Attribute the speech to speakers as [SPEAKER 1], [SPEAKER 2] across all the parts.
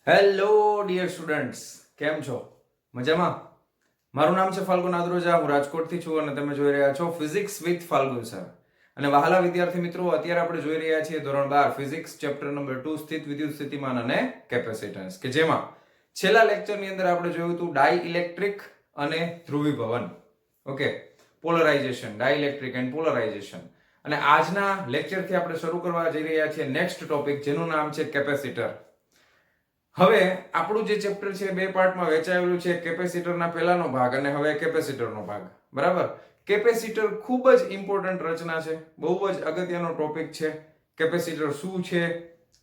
[SPEAKER 1] Hello dear students, કેમ છો? મજામાં? મારું નામ છે ફાલ્ગુન આદ્રોજા. હું રાજકોટથી છું અને તમે જોઈ રહ્યા છો ફિઝિક્સ વિથ ફાલ્ગુન સર. અને વહાલા વિદ્યાર્થી મિત્રો, અત્યારે આપણે જોઈ રહ્યા છીએ ધોરણ 12 ફિઝિક્સ ચેપ્ટર નંબર 2 સ્થિત વિદ્યુત સ્થિતિમાન અને કેપેસિટન્સ, કે જેમાં છેલ્લા લેક્ચરની અંદર આપણે જોયું હતું ડાઇઇલેક્ટ્રિક અને ધ્રુવીભવન. Okay, polarisation, dielectric and polarisation. અને આજના લેક્ચરથી આપણે શરૂ કરવા જઈ રહ્યા છીએ નેક્સ્ટ ટોપિક, જેનું નામ છે કેપેસિટર. હવે આપણું જે ચેપ્ટર છે બે પાર્ટમાં વહેંચાયેલું છે, કેપેસિટરના પહેલાનો ભાગ અને હવે કેપેસિટરનો ભાગ. બરાબર? કેપેસિટર ખૂબ જ ઇમ્પોર્ટન્ટ રચના છે, બહુ જ અગત્યનો ટોપિક છે. કેપેસિટર શું છે,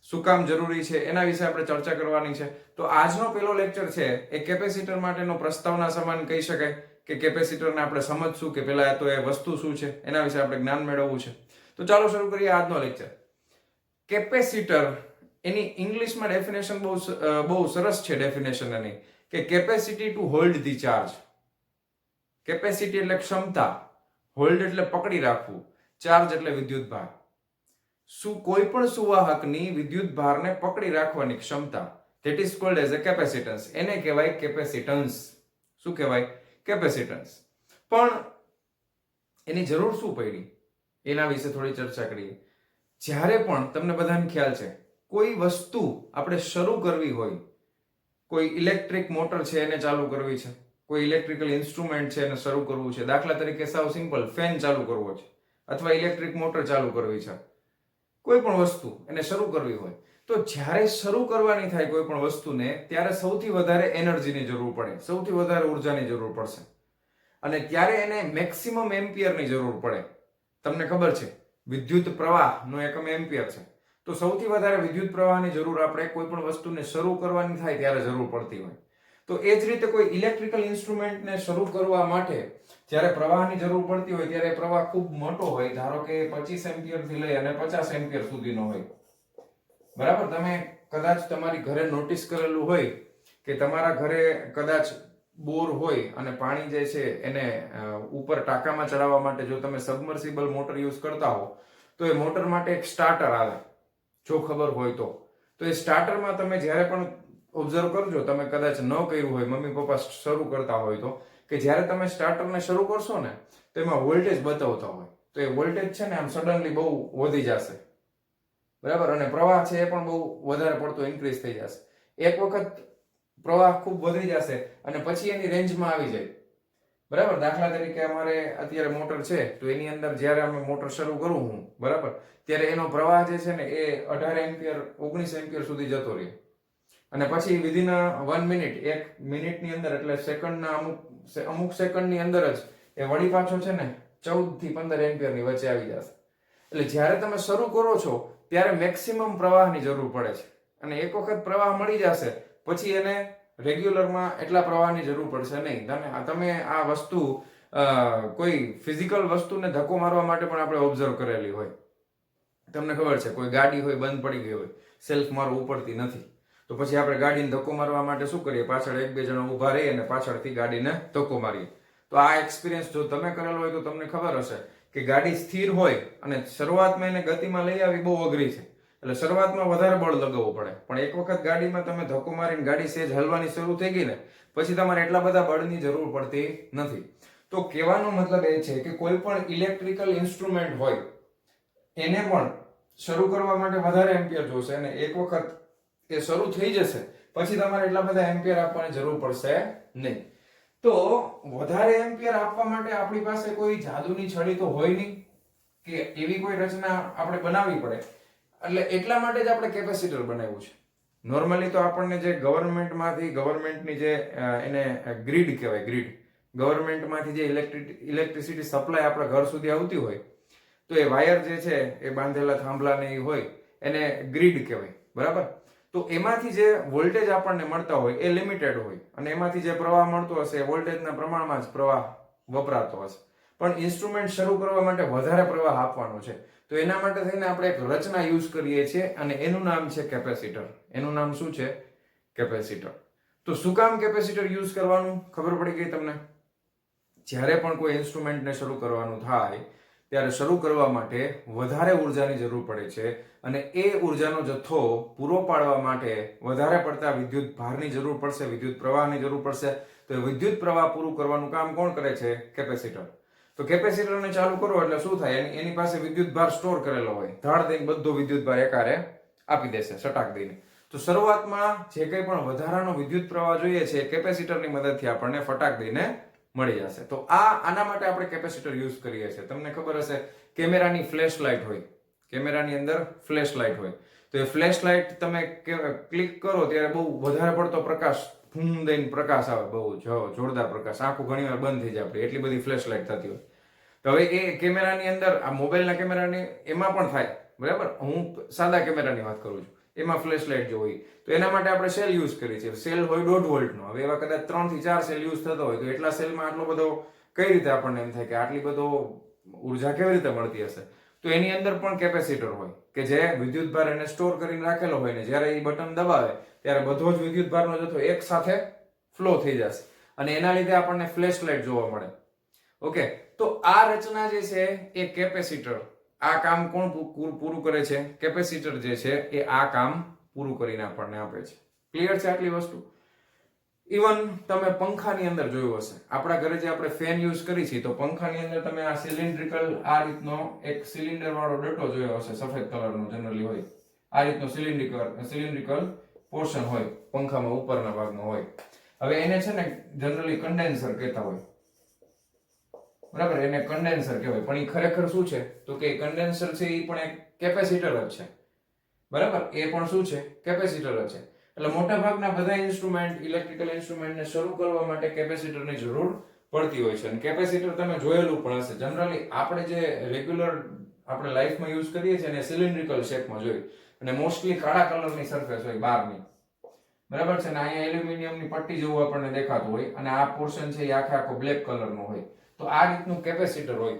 [SPEAKER 1] શું કામ જરૂરી છે, એના વિશે આપણે ચર્ચા કરવાની છે. તો આજનો પહેલો લેક્ચર છે એ કેપેસિટર માટેનો પ્રસ્તાવના સમાન કહી શકાય, કે કેપેસિટરને આપણે સમજશું કે પહેલા તો એ વસ્તુ શું છે, એના વિશે આપણે જ્ઞાન મેળવવું છે. તો ચાલો શરૂ કરીએ આજનો લેક્ચર. કેપેસિટર, એની ઇંગ્લિશમાં ડેફિનેશન બહુ સરસ છે. ડેફિનેશન એની કે capacity two hold the charge. Capacity એટલે ક્ષમતા, હોલ્ડ એટલે પકડી રાખવું, ચાર્જ એટલે વિદ્યુત ભાર. કોઈ પણ સુવાહકની વિદ્યુત ભારને પકડી રાખવાની ક્ષમતા, that is called as a capacitance. એને કહેવાય કેપેસિટન્સ. શું કહેવાય? કેપેસિટન્સ. પણ એની જરૂર શું પડી એના વિશે થોડી ચર્ચા કરીએ. જ્યારે પણ તમને બધાને ખ્યાલ છે, કોઈ વસ્તુ આપણે શરૂ કરવી હોય, કોઈ ઇલેક્ટ્રિક મોટર છે એને ચાલુ કરવી છે, કોઈ ઇલેક્ટ્રિકલ ઇન્સ્ટ્રુમેન્ટ છે એને શરૂ કરવું છે, દાખલા તરીકે સાવ સિમ્પલ ફેન ચાલુ કરવો છે અથવા ઇલેક્ટ્રિક મોટર ચાલુ કરવી છે, કોઈ પણ વસ્તુ એને શરૂ કરવી હોય, તો જ્યારે શરૂ કરવાની થાય કોઈ પણ વસ્તુને, ત્યારે સૌથી વધારે એનર્જીની જરૂર પડે, સૌથી વધારે ઉર્જાની જરૂર પડશે. અને ત્યારે એને મેક્સિમમ એમ્પિયરની જરૂર પડે. તમને ખબર છે વિદ્યુત પ્રવાહનો એકમ એમ્પિયર છે. તો સૌથી વધારે વિદ્યુત પ્રવાહની જરૂર આપણે કોઈ પણ વસ્તુને શરૂ કરવાની થાય ત્યારે જરૂર પડતી હોય. તો એ જ રીતે કોઈ ઇલેક્ટ્રિકલ ઇન્સ્ટ્રુમેન્ટને શરૂ કરવા માટે જ્યારે પ્રવાહની જરૂર પડતી હોય, ત્યારે પ્રવાહ ખૂબ મોટો હોય, ધારો કે 25 એમ્પિયરથી લઈ અને 50 એમ્પિયર સુધીનો હોય. બરાબર? તમે કદાચ તમારી ઘરે નોટિસ કરેલું હોય કે તમારા ઘરે કદાચ બોર હોય અને પાણી જે છે એને ઉપર ટાંકામાં ચડાવવા માટે જો તમે સબમર્સિબલ મોટર યુઝ કરતા હો, તો એ મોટર માટે એક સ્ટાર્ટર આવે, જો ખબર હોય તો. તો એ સ્ટાર્ટરમાં તમે જ્યારે પણ ઓબ્ઝર્વ કરજો, તમે કદાચ ન કર્યું હોય, મમ્મી પપ્પા શરૂ કરતા હોય તો, કે જ્યારે તમે સ્ટાર્ટરને શરૂ કરશો ને, તો એમાં વોલ્ટેજ બતાવતા હોય. તો એ વોલ્ટેજ છે ને આમ સડનલી બહુ વધી જશે. બરાબર? અને પ્રવાહ છે એ પણ બહુ વધારે પડતો ઇન્ક્રીઝ થઈ જશે. એક વખત પ્રવાહ ખૂબ વધી જશે અને પછી એની રેન્જમાં આવી જાય. બરાબર? દાખલા તરીકે અમારે અત્યારે મોટર છે, તો એની અંદર જ્યારે અમે મોટર શરૂ કરું હું, બરાબર, ત્યારે એનો પ્રવાહ જે છે ને એ 18 એમ્પિયર 19 એમ્પિયર સુધી જતો રહે. અને પછી વિધિન 1 મિનિટ, 1 મિનિટની અંદર, એટલે સેકન્ડના અમુક સેકન્ડની અંદર જ એ વળી પાછો છે ને 14 થી 15 એમ્પિયરની વચ્ચે આવી જશે. એટલે જ્યારે તમે શરૂ કરો છો ત્યારે મેક્સિમમ પ્રવાહની જરૂર પડે છે. અને એક વખત પ્રવાહ મળી જશે પછી એને રેગ્યુલરમાં એટલા પ્રવાહની જરૂર પડશે નહીં. તમે આ વસ્તુ કોઈ ફિઝિકલ વસ્તુને ધક્કો મારવા માટે પણ આપણે ઓબ્ઝર્વ કરેલી હોય. તમને ખબર છે, કોઈ ગાડી હોય, બંધ પડી ગઈ હોય, સેલ્ફ મારો ઉપડતી નથી, તો પછી આપણે ગાડીને ધક્કો મારવા માટે શું કરીએ? પાછળ 1-2 જણા ઊભા રહીએ અને પાછળથી ગાડીને ધક્કો મારીએ. તો આ એક્સપિરિયન્સ જો તમે કરેલો હોય તો તમને ખબર હશે કે ગાડી સ્થિર હોય અને શરૂઆતમાં એને ગતિમાં લઈ આવી બહુ અઘરી છે. એટલે શરૂઆતમાં વધારે બળ લગાવવું પડે, પણ એક વખત ગાડીમાં તમે ધક્કો મારીને ગાડી સેજ હલવાની શરૂ થઈ ગઈ ને, પછી તમારે એટલા બધા બળની જરૂર પડતી નથી. તો કહેવાનો મતલબ એ છે કે કોઈ પણ ઇલેક્ટ્રિકલ ઇન્સ્ટ્રુમેન્ટ હોય એને પણ શરૂ કરવા માટે વધારે એમ્પિયર જોશે, અને એક વખત એ શરૂ થઈ જશે પછી તમારે એટલા બધા એમ્પિયર આપવાની જરૂર પડશે નહીં. તો વધારે એમ્પિયર આપવા માટે આપણી પાસે કોઈ જાદુની છડી તો હોય નહીં, કે એવી કોઈ રચના આપણે બનાવવી પડે. એટલે એટલા માટે જ આપણે કેપેસિટર બનાવ્યું છે. નોર્મલી તો આપણને જે ગવર્મેન્ટની જે એને ગ્રીડ કહેવાય, ગ્રીડ, ગવર્મેન્ટમાંથી જે ઇલેક્ટ્રિસિટી સપ્લાય આપણા ઘર સુધી આવતી હોય, તો એ વાયર જે છે એ બાંધેલા થાંભલા ને એ હોય એને ગ્રીડ કહેવાય. બરાબર? તો એમાંથી જે વોલ્ટેજ આપણને મળતા હોય એ લિમિટેડ હોય, અને એમાંથી જે પ્રવાહ મળતો હશે એ વોલ્ટેજના પ્રમાણમાં જ પ્રવાહ વપરાતો હશે. પણ ઇન્સ્ટ્રુમેન્ટ શરૂ કરવા માટે વધારે પ્રવાહ આપવાનો છે, તો એના માટે થઈને આપણે એક રચના યુઝ કરીએ છીએ અને એનું નામ છે કેપેસિટર. એનું નામ શું છે? કેપેસિટર. તો શું કામ કેપેસિટર યુઝ કરવાનું ખબર પડી ગઈ તમને? જ્યારે પણ કોઈ ઇન્સ્ટ્રુમેન્ટને શરૂ કરવાનું થાય ત્યારે શરૂ કરવા માટે વધારે ઉર્જાની જરૂર પડે છે અને એ ઉર્જાનો જથ્થો પૂરો પાડવા માટે વધારે પડતા વિદ્યુત ભારની જરૂર પડશે, વિદ્યુત પ્રવાહની જરૂર પડશે. તો એ વિદ્યુત પ્રવાહ પૂરું કરવાનું કામ કોણ કરે છે? કેપેસિટર. તો કેપેસિટરને ચાલુ કરો એટલે શું થાય? એની પાસે વિદ્યુત ભાર સ્ટોર કરેલો હોય, ધાડ દઈને બધો વિદ્યુત ભાર એકારે આપી દેશે, સટાક દઈને. તો શરૂઆતમાં જે કંઈ પણ વધારાનો વિદ્યુત પ્રવાહ જોઈએ છે કેપેસિટરની મદદથી આપણને ફટાક દઈને મળી જશે. તો આના માટે આપણે કેપેસિટર યુઝ કરીએ છીએ. તમને ખબર હશે કેમેરાની ફ્લેશ લાઇટ હોય, કેમેરાની અંદર ફ્લેશ લાઇટ હોય, તો એ ફ્લેશ લાઇટ તમે ક્લિક કરો ત્યારે બહુ વધારે પડતો પ્રકાશ ફૂમ દઈને પ્રકાશ આવે, બહુ જોરદાર પ્રકાશ, આંખો ઘણીવાર બંધ થઈ જાય આપણી, એટલી બધી ફ્લેશ લાઇટ થતી હોય. તો હવે એ કેમેરાની અંદર, આ મોબાઈલના કેમેરાની એમાં પણ થાય, બરાબર? હું સાદા કેમેરાની વાત કરું છું, એમાં ફ્લેશ લાઇટ જો હોય તો એના માટે આપણે સેલ યુઝ કરીએ છીએ. સેલ હોય 1.5 વોલ્ટનો. હવે એવા કદાચ 3 થી 4 સેલ યુઝ થતો હોય તો એટલા સેલમાં આટલો બધો કઈ રીતે આપણને એમ થાય કે આટલી બધો ઉર્જા કેવી રીતે મળતી હશે? તો એની અંદર પણ કેપેસિટર હોય કે જે વિદ્યુત ભાર એને સ્ટોર કરીને રાખેલો હોય ને જ્યારે એ બટન દબાવે ત્યારે બધો જ વિદ્યુત ભારનો જથ્થો એક સાથે ફ્લો થઈ જશે અને એના લીધે આપણને ફ્લેશ લાઇટ જોવા મળે. ઓકે, તો આ રચના જે છે એ કેપેસિટર, આ કામ કોણ પૂરું કરે છે? કેપેસિટર જે છે એ આ કામ પૂરું કરીને આપણને આપે છે. ક્લિયર છે આટલી વસ્તુ? ઇવન તમે પંખાની અંદર જોયું હશે, આપણા ઘરે જે આપણે ફેન યુઝ કરી છે તો પંખાની અંદર તમે આ સિલિન્ડ્રિકલ, આ રીતનો એક સિલિન્ડર વાળો ડટ્ટો જોયો હશે, સફેદ કલરનો જનરલી હોય. આ રીતનો સિલિન્ડ્રિકલ પોર્શન હોય પંખામાં, ઉપરના ભાગમાં હોય. હવે એને છે ને જનરલી કન્ડેન્સર કહેતા હોય, બરાબર? એને કન્ડેન્સર કહેવાય, પણ એ ખરેખર શું છે? તો કે કન્ડેન્સર છે એ પણ એક કેપેસિટર જ છે, બરાબર? એ પણ શું છે? કેપેસિટર જ છે. એટલે મોટા ભાગના બધા ઇન્સ્ટ્રુમેન્ટ, ઇલેક્ટ્રિકલ ઇન્સ્ટ્રુમેન્ટને શરૂ કરવા માટે કેપેસિટરની જરૂર પડતી હોય છે. અને કેપેસિટર તમે જોયેલું પણ હશે. જનરલી આપણે જે રેગ્યુલર આપણે લાઈફમાં યુઝ કરીએ છીએ એને સિલિન્ડ્રિકલ શેપમાં જોઈએ અને મોસ્ટલી કાળા કલરની સરફેસ હોય બહારની, બરાબર છે? ને અહીંયા એલ્યુમિનિયમની પટ્ટી જેવું આપણને દેખાતું હોય અને આ પોર્શન છે એ આખો બ્લેક કલરનો હોય. તો આ રીતનું કેપેસિટર હોય,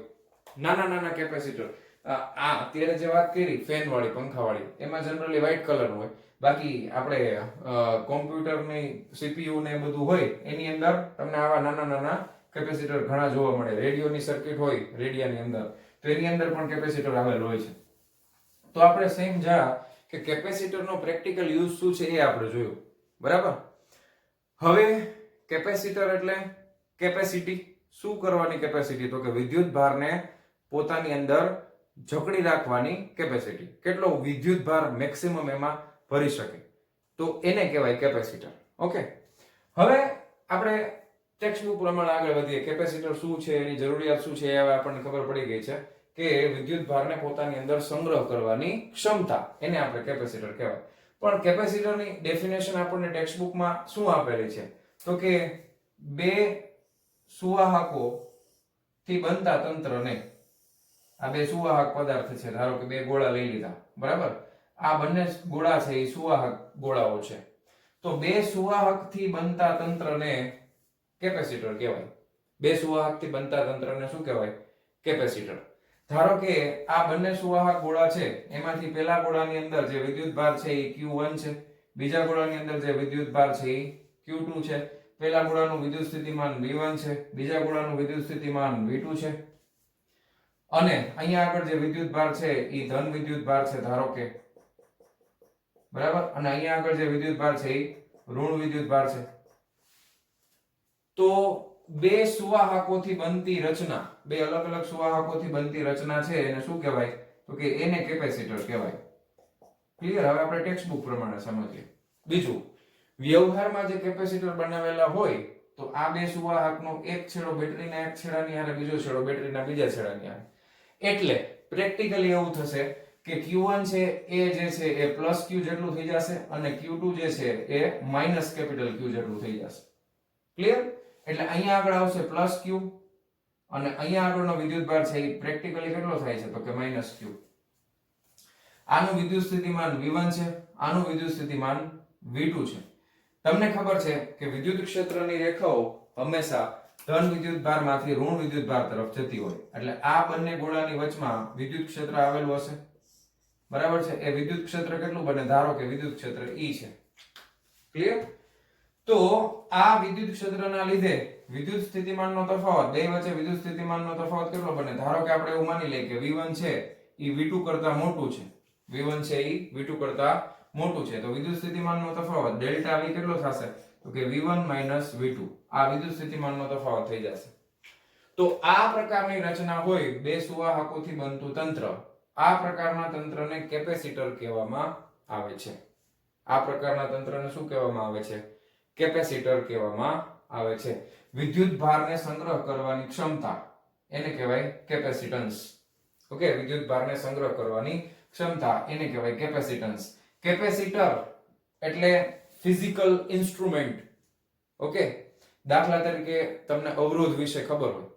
[SPEAKER 1] નાના નાના કેપેસિટર. આ અત્યારે જે વાત કરી ફેન વાળી, પંખા વાળી, એમાં જનરલી વ્હાઈટ કલર હોય. બાકી આપણે કોમ્પ્યુટરની સીપીયુ ને બધું હોય એની અંદર તમને આવા નાના નાના કેપેસિટર ઘણા જોવા મળે. રેડિયોની સર્કિટ હોય રેડિયાની અંદર, તો એની અંદર પણ કેપેસિટર આવેલું હોય છે. તો આપણે સમજ્યા કે કેપેસિટરનો પ્રેક્ટિકલ યુઝ શું છે એ આપણે જોયું, બરાબર? હવે કેપેસિટર એટલે કેપેસિટી. શું કરવાની કેપેસિટી? તો કે વિદ્યુત ભારને પોતાની અંદર જકડી રાખવાની કેપેસિટી. કેટલો વિદ્યુત ભાર મેક્સિમમ એમાં ભરી શકે, તો એને કહેવાય કેપેસિટર. ઓકે, હવે આપણે ટેક્સ્ટ બુક પ્રમાણે આગળ વધીએ. કેપેસિટર શું છે, એની જરૂરિયાત શું છે, એ હવે આપણને ખબર પડી ગઈ છે કે વિદ્યુત ભારને પોતાની અંદર સંગ્રહ કરવાની ક્ષમતા, એને આપણે કેપેસિટર કહેવાય. પણ કેપેસિટરની ડેફિનેશન આપણને ટેક્સ્ટ બુકમાં શું આપેલી છે? તો કે બે સુવાહકો થી બનતા તંત્રને, આ બે સુવાહક પદાર્થ છે, ધારો કે બે ગોળા લઈ લીધા, બરાબર? આ બંને ગોળા છે એ સુવાહક ગોળાઓ છે. તો બે સુવાહક થી બનતા તંત્રને કેપેસિટર કહેવાય. બે સુવાહક થી બનતા તંત્રને શું કહેવાય? કેપેસિટર. ધારો કે આ બંને સુવાહક ગોળા છે, એમાંથી પહેલા ગોળાની અંદર જે વિદ્યુત ભાર છે એ Q1 છે, બીજા ગોળાની અંદર જે વિદ્યુત ભાર છે એ Q2 છે. પહેલા ગોળાનું વિદ્યુત સ્થિતિમાન V1 છે, બીજા ગોળાનું વિદ્યુત સ્થિતિમાન V2 છે. અને અહીંયા આગળ જે વિદ્યુત ભાર છે એ ધન વિદ્યુત ભાર છે, ધારો કે, બરાબર? અને અહીંયા આગળ જે વિદ્યુત ભાર છે એ ઋણ વિદ્યુત ભાર છે. તો બે સુવાહકોથી બનતી રચના, બે અલગ અલગ સુવાહકોથી બનતી રચના છે એને શું કહેવાય? તો કે એને કેપેસિટર કહેવાય. ક્લિયર? હવે આપણે ટેક્સ્ટ બુક પ્રમાણે સમજીએ. બીજું, વ્યવહારમાં જે કેપેસિટર બનાવેલા હોય તો આ બે સુવાહકનો એક છેડો બેટરીના એક છેડાની હારે, બીજો છેડો બેટરીના બીજા છેડાની હારે. એટલે પ્રેક્ટિકલી એવું થશે કે Q1 છે એ જે છે એ પ્લસ Q જેટલું થઈ જશે અને Q2 જે છે એ માઇનસ કેપિટલ Q જેટલું થઈ જશે. ક્લિયર? એટલે અહીંયા આગળ આવશે પ્લસ Q અને અહીંયા આગળનો વિદ્યુત ભાર છે એ પ્રેક્ટિકલી કેટલો થાય છે? તો કે માઇનસ Q. આનું વિદ્યુત સ્થિતિમાન V1 છે, આનું વિદ્યુત સ્થિતિમાન V2 છે. તમને ખબર છે કે વિદ્યુત ક્ષેત્રની રેખાઓ હંમેશા ધન વિદ્યુત ભારમાંથી ઋણ વિદ્યુત ભાર તરફ જતી હોય. એટલે આ બંને ગોળાની વચમાં વિદ્યુત ક્ષેત્ર આવેલું હશે, બરાબર છે? એ વિદ્યુત ક્ષેત્ર કેટલું બને? ધારો કે વિદ્યુત ક્ષેત્ર E છે. ક્લિયર? તો આ વિદ્યુત ક્ષેત્રના લીધે વિદ્યુત સ્થિતિમાનનો તફાવત, બે વચ્ચે વિદ્યુત સ્થિતિમાનનો તફાવત કેટલો બને? ધારો કે આપણે એવું માની લઈએ કે V1 છે ઈ V2 કરતા મોટું છે. V1 છે ઈ V2 કરતા મોટું છે, તો વિદ્યુત સ્થિતિમાનનો તફાવત ડેલ્ટા V કેટલો થશે? તો કે V1 V2. આ વિદ્યુત સ્થિતિમાનનો તફાવત થઈ જશે. તો આ પ્રકારની રચના હોય બે સુવાહકોથી બનતું તંત્ર, આ પ્રકારના તંત્રને કેપેસિટર કહેવામાં આવે છે. આ પ્રકારના તંત્રને શું કહેવામાં આવે છે? કેપેસિટર કહેવામાં આવે છે. વિદ્યુત ભારને સંગ્રહ કરવાની ક્ષમતા એને કહેવાય કેપેસિટન્સ. ઓકે, વિદ્યુત ભારને સંગ્રહ કરવાની ક્ષમતા એને કહેવાય કેપેસિટન્સ. કેપેસિટર એટલે ફિઝિકલ ઇન્સ્ટ્રુમેન્ટ. ઓકે, દાખલા તરીકે તમને અવરોધ વિશે ખબર હોય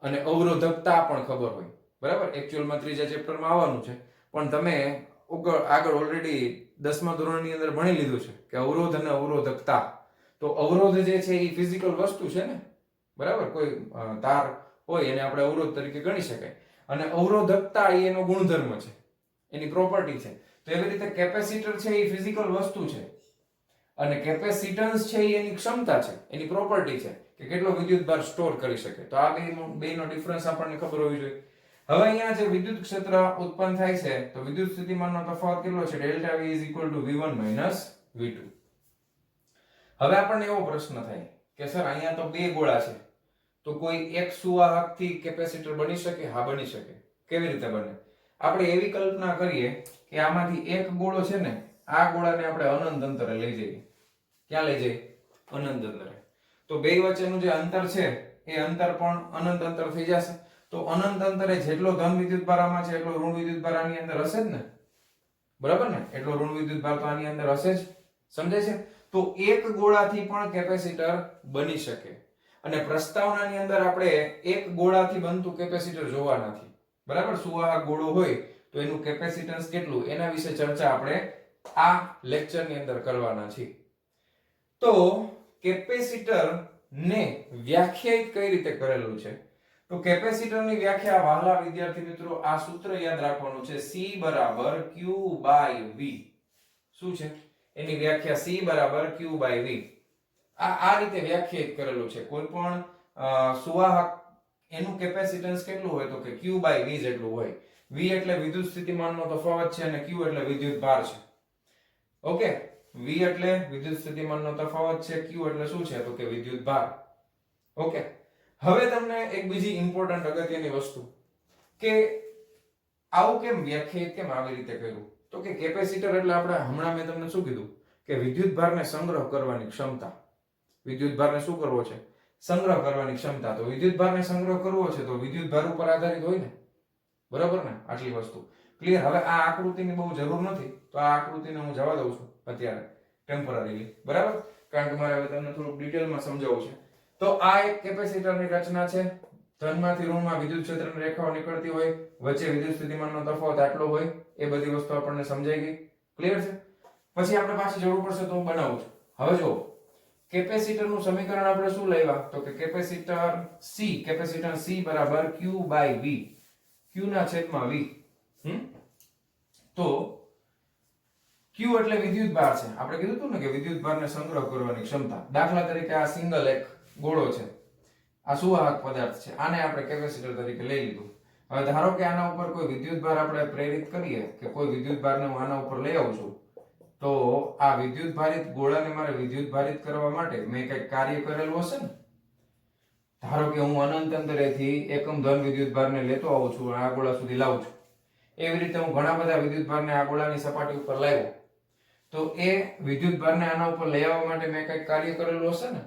[SPEAKER 1] અને અવરોધકતા પણ ખબર હોય, બરાબર? એકચ્યુઅલમાં ત્રીજા ચેપ્ટરમાં આવવાનું છે, પણ તમે આગળ ઓલરેડી 10મા ધોરણની અંદર ભણી લીધું છે કે અવરોધ અને અવરોધકતા. તો અવરોધ જે છે એ ફિઝિકલ વસ્તુ છે ને, બરાબર? કોઈ તાર હોય એને આપણે અવરોધ તરીકે ગણી શકાય, અને અવરોધકતા એ એનો ગુણધર્મ છે, એની પ્રોપર્ટી છે. તો એવી રીતે કેપેસિટર છે એ ફિઝિકલ વસ્તુ છે અને કેપેસિટન્સ છે એ એની ક્ષમતા છે, એની પ્રોપર્ટી છે કે કેટલો વિદ્યુત ભાર સ્ટોર કરી શકે. તો આ બેનો ડિફરન્સ આપણને ખબર હોવી જોઈએ. હવે અહીંયા જે વિદ્યુત ક્ષેત્ર ઉત્પન્ન થાય છે તો વિદ્યુત સ્થિતિમાનનો તફાવત કેટલો છે? Delta V V1 V2. હવે આપણને એવો પ્રશ્ન થાય કે સર અહીંયા તો બે ગોળા છે, તો કોઈ એક સુવાહકથી કેપેસિટર બની શકે? હા, બની શકે. કેવી રીતે બને? આપણે એવી કલ્પના કરીએ કે આમાંથી એક ગોળો છે ને, આ ગોળાને આપણે અનંત અંતરે લઈ જઈએ. ક્યાં લઈ જઈએ? અનંત અંતરે. તો બે વચ્ચેનું જે અંતર છે એ અંતર પણ અનંત અંતર થઈ જશે. તો અનંત અંતરે જેટલો ધન વિદ્યુતભાર આમાં છે એટલો ઋણ વિદ્યુતભાર આની અંદર હશે જ ને, બરાબર ને? એટલો ઋણ વિદ્યુતભાર તો આની અંદર હશે જ. સમજાય છે? તો એક ગોળાથી પણ કેપેસિટર બની શકે. અને પ્રસ્તાવનાની અંદર આપણે એક ગોળાથી બનતું કેપેસિટર જોવા નથી, બરાબર? સુવાહક ગોળો હોય તો એનું કેપેસિટન્સ કેટલું એના વિશે ચર્ચા આપણે આ લેક્ચરની અંદર કરવાના છીએ. તો કેપેસિટર ને વ્યાખ્યાયિત કઈ રીતે કરેલું છે? તો કેપેસિટરની વ્યાખ્યા વહાલા વિદ્યાર્થી મિત્રો આ સૂત્ર યાદ રાખવાનું છે, C = Q/V. શું છે એની વ્યાખ્યા? C = Q/V. આ રીતે વ્યાખ્યાયિત કરેલું છે. કોઈ પણ સુવાહક એનું કેપેસિટન્સ કેટલું હોય? તો કે Q/V જેટલું હોય. V એટલે વિદ્યુત સ્થિતિમાનનો તફાવત છે અને Q એટલે વિદ્યુત ભાર છે. ઓકે, V એટલે વિદ્યુત સ્થિતિમાનનો તફાવત છે, Q એટલે શું છે? તો કે વિદ્યુત ભાર. ઓકે, હવે તમને એક બીજી ઇમ્પોર્ટન્ટ અગત્યની વસ્તુ કે આવું કેમ વ્યાખ્યાયિત કેમ આવી રીતે કર્યું? તો કે કેપેસિટર એટલે આપણે હમણાં મેં તમને શું કીધું કે વિદ્યુત ભારને સંગ્રહ કરવાની ક્ષમતા. વિદ્યુત ભારને શું કરવો છે? સંગ્રહ કરવાની ક્ષમતા. તો વિદ્યુત ભારને સંગ્રહ કરવો છે તો વિદ્યુત ભાર ઉપર આધારિત હોય ને, બરાબર ને? આટલી વસ્તુ ક્લિયર. હવે આ આકૃતિની બહુ જરૂર નથી, તો આ આકૃતિને હું જવા દઉં છું અત્યારે ટેમ્પરરીલી, બરાબર? કારણ કે મારે હવે તમને થોડુંક ડિટેલમાં સમજાવવું છે. તો આ એક કેપેસિટરની રચના છે. ધનમાંથી ઋણમાં વિદ્યુત ક્ષેત્રની રેખાઓ નીકળતી હોય, વચ્ચે વિદ્યુત સ્થિતિમાનનો તફાવત આટલો હોય. એ બધી વસ્તુ આપણને સમજાઈ ગઈ, ક્લિયર છે? પછી આપણે પાછી જરૂર પડશે તો હું બનાવું છું. હવે જો કેપેસિટરનું સમીકરણ આપણે શું લાવ્યા? તો કે કેપેસિટન્સ C = Q/V. Q ના છેદમાં V. તો Q એટલે વિદ્યુત ભાર છે. આપણે કીધું હતું ને કે વિદ્યુત ભારને સંગ્રહ કરવાની ક્ષમતા. દાખલા તરીકે આ સિંગલ એક ગોળો છે, આ સુવાહક પદાર્થ છે, આને આપણે કેપેસિટર તરીકે લઈ લીધું. હવે ધારો કે આના ઉપર કોઈ વિદ્યુત ભાર આપણે પ્રેરિત કરીએ કે કોઈ વિદ્યુત ભારને હું આના ઉપર લઈ આવું છું, તો આ વિદ્યુત ભારિત ગોળાને મારે વિદ્યુત ભારિત કરવા માટે મેં કંઈક કાર્ય કરેલું હશે ને. ધારો કે હું અનંત અંતરેથી એકમ ધન વિદ્યુત ભારને લેતો આવું છું અને આ ગોળા સુધી લાવું છું. એવી રીતે હું ઘણા બધા વિદ્યુત ભારને આ ગોળાની સપાટી ઉપર લાવ્યો, તો એ વિદ્યુત ભારને આના ઉપર લઈ આવવા માટે મેં કંઈક કાર્ય કરેલું હશે ને.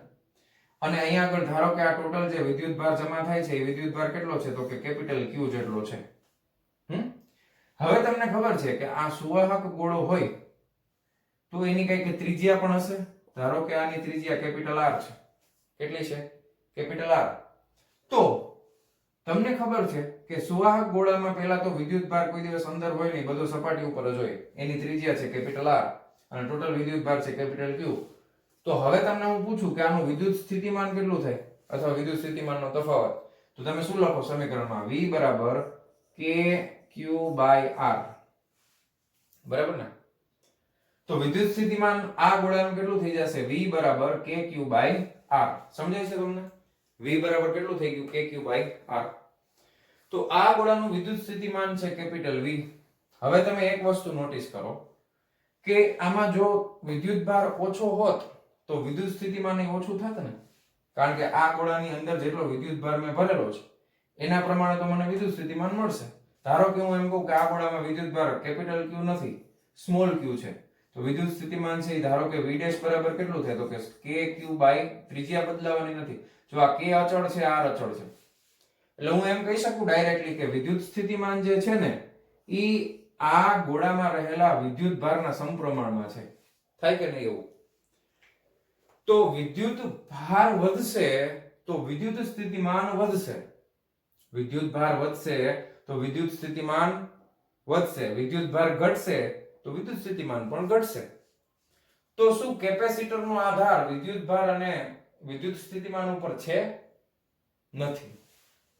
[SPEAKER 1] અને અહીંયા આગળ ધારો કે આ ટોટલ જે વિદ્યુત ભાર જમા થાય છે એ વિદ્યુત ભાર કેટલો છે? તો કે કેપિટલ Q જેટલો છે. હવે તમને ખબર છે કે આ સુવાહક ગોળો હોય તો એની કઈક ત્રિજ્યા પણ હશે. ધારો કે આની ત્રિજ્યા કેપિટલ R છે. કેટલી છે? Capital R. તો તમને ખબર છે કે સુવાહક ગોળામાં પહેલા તો વિદ્યુત ભાર કોઈ દિવસ અંદર હોય નહીં, બધો સપાટી ઉપર જ હોય. એની ત્રિજ્યા છે કેપિટલ R અને ટોટલ વિદ્યુત ભાર છે કેપિટલ Q. તો હવે તમને હું પૂછું કે આનું વિદ્યુત સ્થિતિમાન કેટલું થાય અથવા વિદ્યુત સ્થિતિમાનનો તફાવત, તો તમે શું લખો સમીકરણમાં? V = KQ/R, બરાબર ને? તો વિદ્યુત સ્થિતિમાન આ ગોળાનું કેટલું થઈ જશે? V બરાબર kq બાય r. સમજાય છે તમને? V બરાબર કેટલું થઈ ગયું? kq by r. તો આ ગોળાનું વિદ્યુત સ્થિતિમાન છે કેપિટલ V. હવે તમે એક વસ્તુ નોટિસ કરો કે આમાં જો વિદ્યુત ભાર ઓછો હોત તો વિદ્યુત સ્થિતિમાન ઓછું થાત ને, કારણ કે આ ગોળાની અંદર જેટલો વિદ્યુત ભાર મેં ભરેલો છે એના પ્રમાણે તો મને વિદ્યુત સ્થિતિમાન મળશે. ધારો કે હું એમ કહું કે આ ગોળામાં વિદ્યુત ભાર કેપિટલ Q નથી, સ્મોલ q છે, તો વિદ્યુત સ્થિતિમાન છે ધારો કે V ડેશ બરાબર કેટલું થાય? તો કે kq બાય ત્રિજ્યા બદલાવાની નથી. જો આ k અચળ છે, r અચળ છે, એટલે હું એમ કહી શકું ડાયરેક્ટલી કે વિદ્યુત સ્થિતિમાન જે છે ને ઈ આ ગોળામાં રહેલા વિદ્યુત ભારના સમપ્રમાણમાં છે. થાય કે નહીં એવું? તો વિદ્યુત ભાર વધશે તો વિદ્યુત સ્થિતિમાન વધશે. વિદ્યુત ભાર વધશે તો વિદ્યુત સ્થિતિમાન વધશે. વિદ્યુત ભાર ઘટશે તો વિદ્યુત સ્થિતિમાન પણ ઘટશે. તો શું કેપેસિટરનો આધાર વિદ્યુત ભાર અને વિદ્યુત સ્થિતિમાન ઉપર છે? નથી.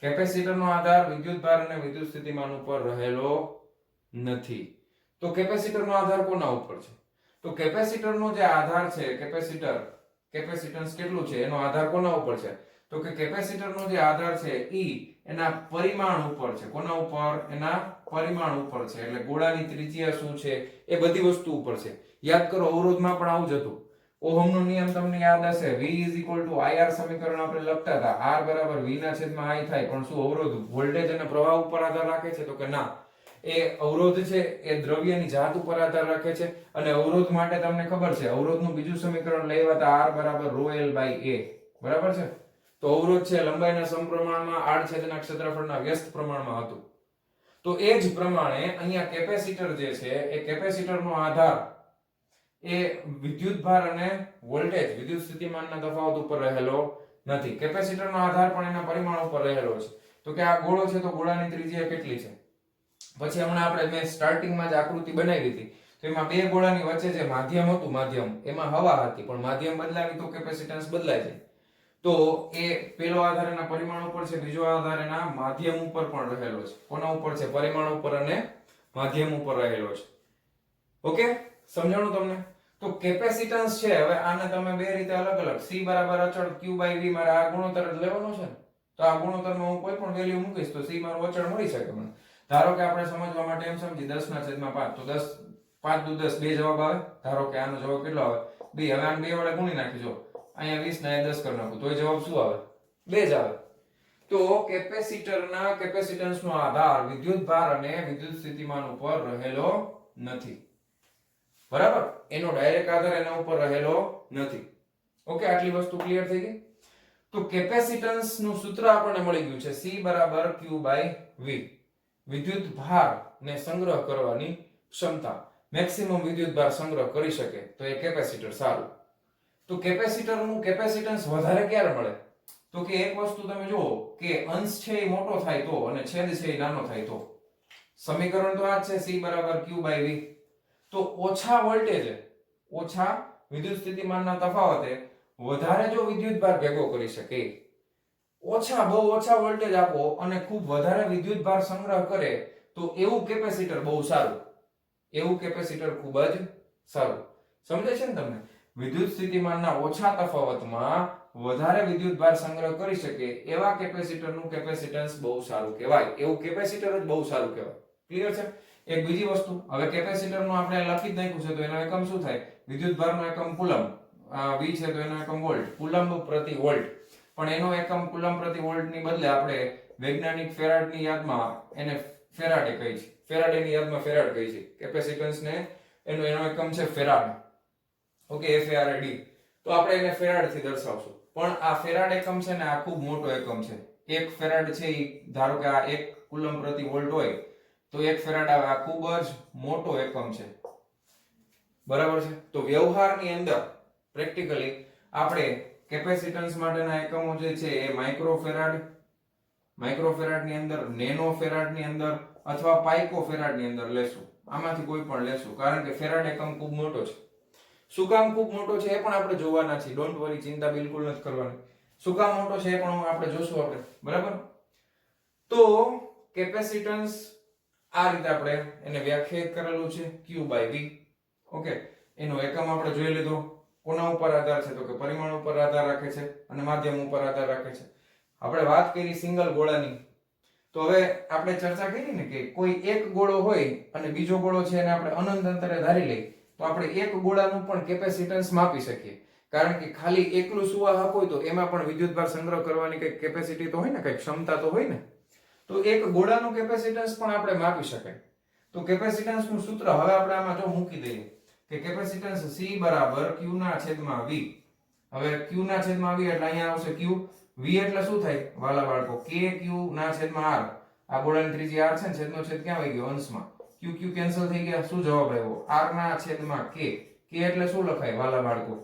[SPEAKER 1] કેપેસિટરનો આધાર વિદ્યુત ભાર અને વિદ્યુત સ્થિતિમાન ઉપર રહેલો નથી. તો કેપેસિટરનો આધાર કોના ઉપર છે? તો કેપેસિટરનો જે આધાર છે, કેપેસિટન્સ કેટલું છે એનો આધાર કોના ઉપર છે? તો કે કેપેસિટરનો જે આધાર છે ઈ એના પરિમાણ ઉપર છે. કોના ઉપર? એના પરિમાણ ઉપર છે. એટલે ગોળાની ત્રિજ્યા શું છે એ બધી વસ્તુ ઉપર છે. યાદ કરો, અવરોધમાં પણ આવું જ હતું. ઓહમનો નિયમ તમને યાદ હશે. V IR સમીકરણ આપણે લખતા હતા. R બરાબર V ના છેદમાં I થાય. પણ શું અવરોધ વોલ્ટેજ અને પ્રવાહ ઉપર આધાર રાખે છે? તો કે ના. એ અવરોધ છે એ દ્રવ્યની જાત ઉપર આધાર રાખે છે. અને અવરોધ માટે તમને ખબર છે અવરોધનું બીજું સમીકરણ લેવા હતા R બરાબર ρl બાય A. બરાબર છે? તો અવરોધ છે લંબાઈના સમપ્રમાણમાં આડછેદના ક્ષેત્રફળના વ્યસ્ત પ્રમાણમાં હતું. તો એ જ પ્રમાણે અહીંયા કેપેસિટર જે છે એ કેપેસિટરનો આધાર એ વિદ્યુત ભાર અને વોલ્ટેજ વિદ્યુત સ્થિતિમાનના તફાવત ઉપર રહેલો નથી. કેપેસિટરનો આધાર પણ એના પરિમાણ ઉપર રહેલો છે. તો કે આ ગોળો છે તો ગોળાની ત્રિજ્યા કેટલી છે? પછી હમણાં આપણે મેં સ્ટાર્ટિંગમાં જ આકૃતિ બનાવી હતી તો એમાં બે ગોળાની વચ્ચે જે માધ્યમ હતું, એમાં હવા હતી, પણ માધ્યમ બદલાવી તો કેપેસિટન્સ બદલાય છે. તો એ પેલો આધાર એના પરિમાણ ઉપર છે, બીજો આધાર એના માધ્યમ ઉપર પણ રહેલો છે. કોના ઉપર છે? પરિમાણ ઉપર અને માધ્યમ ઉપર રહેલો છે. ઓકે, સમજાણું તમને? તો કેપેસિટન્સ છે, હવે આને તમે બે રીતે અલગ અલગ C બરાબર અચળ Q બાય V, મારે આ ગુણોત્તર જ લેવાનો છે ને, તો આ ગુણોત્તરમાં હું કોઈ પણ વેલ્યુ મૂકીશ તો C મારું અચળ મળી શકે મને. ધારો કે આપણે સમજવા માટે એમ સમજી 10 ના છેદમાં 5, તો 10 5 દુ 10 બે જવાબ આવે. ધારો કે આનો જવાબ કેટલો આવે? 2. હવે આને 2 વડે ગુણી નાખીજો, અહીંયા 20 ને 10 કરી નાખું તો જવાબ શું આવે? 2 જ આવે. તો કેપેસિટરના કેપેસિટન્સનો આધાર વિદ્યુત ભાર અને વિદ્યુત સ્થિતિમાન ઉપર રહેલો નથી. બરાબર? એનો ડાયરેક્ટ આધાર એના ઉપર રહેલો નથી. ઓકે, આટલી વસ્તુ ક્લિયર થઈ ગઈ? તો કેપેસિટન્સ નું સૂત્ર આપણને મળી ગયું છે C બરાબર Q બાય V. વિદ્યુત ભાર ને સંગ્રહ કરવાની ક્ષમતા, મેક્સિમમ વિદ્યુત ભાર સંગ્રહ કરી શકે તો એ કેપેસિટર સારું. તો કેપેસિટરનું કેપેસિટન્સ વધારે ક્યારે મળે? તો કે એક વસ્તુ તમે જુઓ કે અંશ છે એ મોટો થાય તો અને છેદ છે એ નાનો થાય તો. સમીકરણ તો આ જ છે C બરાબર Q બાય V. તો ઓછા વોલ્ટેજે, ઓછા વિદ્યુત સ્થિતિમાનના તફાવતે વધારે જો વિદ્યુત ભાર ભેગો કરી શકે, બહુ ઓછા વોલ્ટેજ આપો અને ખૂબ વધારે વિદ્યુત ભાર સંગ્રહ કરે તો એવું કેપેસિટર બહુ સારું. એવું કેપેસિટર ખૂબ જ સારું. સમજે છે ને તમને? વિદ્યુત સ્થિતિમાનના ઓછા તફાવતમાં વધારે વિદ્યુત ભાર સંગ્રહ કરી શકે એવા કેપેસિટરનું કેપેસિટન્સ બહુ સારું કહેવાય. એવું કેપેસિટર જ બહુ સારું કહેવાય. ક્લિયર છે? એક બીજી વસ્તુ, હવે કેપેસિટરનું આપણે લખી જ નાખ્યું છે તો એનો એકમ શું થાય? વિદ્યુત ભારનો એકમ કુલમ. V છે તો એનો એકમ વોલ્ટ, કુલમ્બ પ્રતિ વોલ્ટ. પણ એનો એકમ કુલમ પ્રતિ વોલ્ટની બદલે આપણે વૈજ્ઞાનિક ફેરાડની યાદમાં એને ફેરાડે કહી છે. ફેરાડેની યાદમાં ફેરાડ કહી છે. કેપેસિટન્સને એનો એકમ છે ફેરાડ. Okay, FARAD. તો આપણે એને ફેરાડ થી દર્શાવશું. પણ આ ફેરાડ એકમ છે ને આ ખૂબ મોટો એકમ છે. એક ફેરાડ છે ઈ ધારો કે આ 1 કુલમ પ્રતિ વોલ્ટ હોય તો 1 ફેરાડ આવે. આ ખૂબ જ મોટો એકમ છે. બરાબર છે? તો વ્યવહારની અંદર પ્રેક્ટિકલી આપણે કેપેસિટન્સ માટેના એકમો જે છે એ માઇક્રોફેરાડ ની અંદર, નેનો ફેરાડ ની અંદર અથવા પાઇકોફેરાડ ની અંદર લેશું. આમાંથી કોઈ પણ લેશું, કારણ કે ફેરાડ એકમ ખૂબ મોટો છે. શું કામ ખૂબ મોટો છે એ પણ આપણે જોવાના છીએ. ડોન્ટ વરી, ચિંતા બિલકુલ નથી કરવાની. શું કામ મોટો છે એ પણ આપણે જોશું આપણે. બરાબર? તો કેપેસિટન્સ આ રીતે આપણે એને વ્યાખ્યાયિત કરેલું છે Q બાય V. ઓકે, એનો એકમ આપણે જોઈ લીધો. કોના ઉપર આધાર છે? તો કે પરિમાણ ઉપર આધાર રાખે છે અને માધ્યમ ઉપર આધાર રાખે છે. આપણે વાત કરી સિંગલ ગોળાની, તો હવે આપણે ચર્ચા કરી ને કે કોઈ એક ગોળો હોય અને બીજો ગોળો છે એને આપણે અનંત અંતરે ધારી લઈએ તો આપણે એક ગોળાનું પણ કેપેસિટન્સ માપી શકીએ. કારણ કે ખાલી એકલું સુવાહક હોય તો એમાં પણ વિદ્યુતભાર સંગ્રહ કરવાની કઈ કેપેસિટી તો હોય ને, કઈ ક્ષમતા તો હોય ને. તો એક ગોળાનું કેપેસિટન્સ પણ આપણે માપી શકાય. તો કેપેસિટન્સ નું સૂત્ર હવે આપણે આમાં જો મૂકી દઈએ કે કેપેસિટન્સ C બરાબર Q ના છેદમાં V. હવે Q ના છેદમાં V એટલે અહીંયા આવશે Q. V એટલે શું થાય વાલા બાળકો? KQ ના છેદમાં R. આ ગોળાની ત્રિજ્યા R છે ને, છેદનો છેદ ક્યાં વહી ગયો? અંશમાં. Q Q કેન્સલ થઈ ગયા. શું જવાબ આવ્યો? R ના છેદમાં K. K એટલે શું લખાય વાલા બાળકો?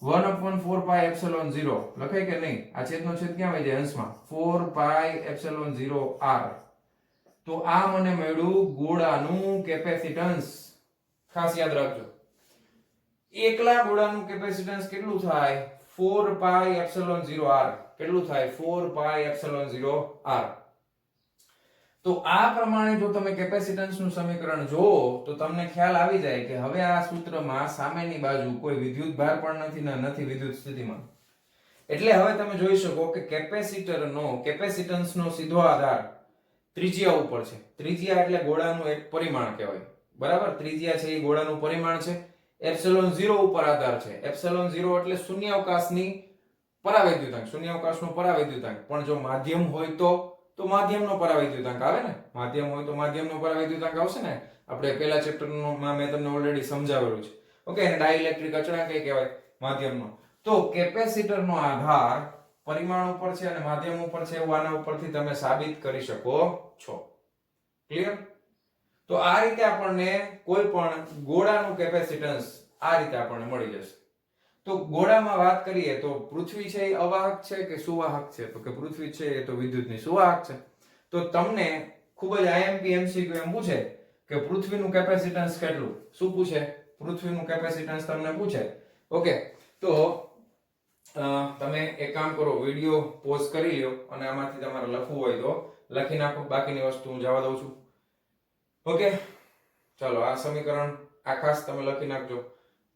[SPEAKER 1] 1/4 પાઈ એપ્સિલોન 0 લખાય કે નહીં? આ છેદનો છેદ ક્યાં વહી જાય? અંશમાં. 4 પાઈ એપ્સિલોન 0 R. તો આ મને મળ્યું ગોળાનું કેપેસિટન્સ. ખાસ યાદ રાખજો, એકલા ગોળાનું કેપેસિટન્સ કેટલું થાય? 4 પાઈ એપ્સિલોન 0 R. કેટલું થાય? 4 પાઈ એપ્સિલોન 0 R. તો આ પ્રમાણે જો તમે કેપેસિટન્સ નું સમીકરણ જોવો તો તમને ખ્યાલ આવી જાય કે હવે આ સૂત્રમાં સામેની બાજુ કોઈ વિદ્યુત ભાર પણ નથી ને નથી વિદ્યુત સ્થિતિમાન. એટલે હવે તમે જોઈ શકો કે કેપેસિટરનો કેપેસિટન્સનો સીધો આધાર ત્રિજ્યા ઉપર છે. ત્રિજ્યા એટલે ગોળાનું એક પરિમાણ કહેવાય. બરાબર? ત્રિજ્યા છે એ ગોળાનું પરિમાણ છે. એપ્સિલોન 0 ઉપર આધાર છે. એપ્સિલોન 0 એટલે શૂન્યાવકાશની પરાવૈદ્યુતાંક, શૂન્યાવકાશનો પરાવૈદ્યુતાંક. પણ જો માધ્યમ હોય તો માધ્યમનો પરાવૈદ્યુતાંક આવે ને. માધ્યમ હોય તો માધ્યમનો પરાવૈદ્યુતાંક આવશે ને. આપણે પહેલા ચેપ્ટરમાં મેં તમને ઓલરેડી સમજાવેલું છે. ઓકે, અને ડાઇલેક્ટ્રિક અચળાંક એ કહેવાય માધ્યમનો. તો કેપેસિટરનો આધાર પરિમાણ ઉપર છે અને માધ્યમ ઉપર છે એવું આના ઉપરથી તમે સાબિત કરી શકો છો. ક્લિયર? તો આ રીતે આપણને કોઈ પણ ગોળાનું કેપેસિટન્સ આ રીતે આપણને મળી જશે. તો ગોળામાં વાત કરીએ તો પૃથ્વી છે એ અવાહક છે કે સુવાહક છે? તો કે પૃથ્વી છે એ તો વિદ્યુતની સુવાહક છે. તો તમને ખૂબ જ IMP MCQ એમ પૂછે કે પૃથ્વીનું કેપેસિટન્સ કેટલું? શું પૂછે? પૃથ્વીનું કેપેસિટન્સ તમને પૂછે. ઓકે, તો તમે એક કામ કરો, વિડિયો પોઝ કરી લ્યો અને આમાંથી તમારે લખવું હોય તો લખી નાખો. બાકીની વસ્તુ હું જવા દઉં છું. ઓકે, ચાલો આ સમીકરણ આ ખાસ તમે લખી નાખજો.